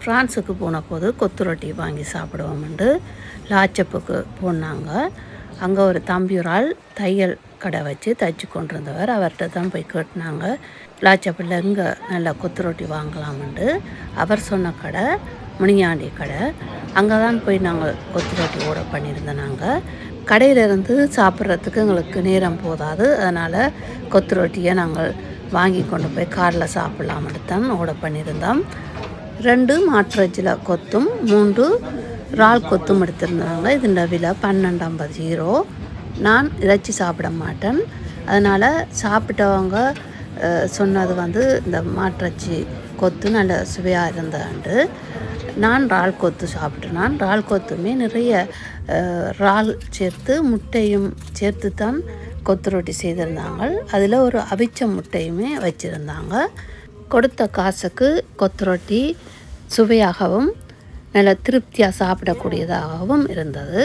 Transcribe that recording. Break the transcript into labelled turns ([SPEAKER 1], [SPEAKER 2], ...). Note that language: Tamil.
[SPEAKER 1] ஃப்ரான்ஸுக்கு போன போது கொத்து ரொட்டி வாங்கி சாப்பிடுவோம்ண்டு லாச்சப்புக்கு போனாங்க. அங்கே ஒரு தம்பியுரால் தையல் கடை வச்சு தைச்சி கொண்டிருந்தவர். அவர்கிட்ட தான் போய் கேட்டினாங்க, லாச்சப்பில் எங்கே நல்லா கொத்து ரொட்டி வாங்கலாம்ண்டு. அவர் சொன்ன கடை முனியாண்டி கடை. அங்கே தான் போய் நாங்கள் கொத்து ரொட்டி ஆர்டர் பண்ணியிருந்தோம். நாங்கள் கடையிலேருந்து சாப்பிட்றதுக்கு எங்களுக்கு நேரம் போதாது, அதனால் கொத்து ரொட்டியை நாங்கள் வாங்கி கொண்டு போய் காரில் சாப்பிட்லாம்னு தான் ஆர்டர் பண்ணியிருந்தோம். 2 மாட்டிறைச்சியில் கொத்தும் 3 இறால் கொத்தும் எடுத்திருந்தாங்க. இதோட விலை 12.50 €. நான் இறைச்சி சாப்பிட மாட்டேன், அதனால் சாப்பிட்டவங்க சொன்னது வந்து இந்த மாட்டிறைச்சி கொத்து நல்ல சுவையாக இருந்தாண்டு. நான் இறால் கொத்து சாப்பிட்டேன். இறால் கொத்துமே நிறைய இறால் சேர்த்து முட்டையும் சேர்த்து தான் கொத்து ரொட்டி செய்திருந்தாங்க. அதில் ஒரு அவிச்ச முட்டையுமே வச்சுருந்தாங்க. கொடுத்த காசுக்கு கொத்து ரொட்டி சுவையாகவும் நல்ல திருப்தியாக சாப்பிடக்கூடியதாகவும் இருந்தது.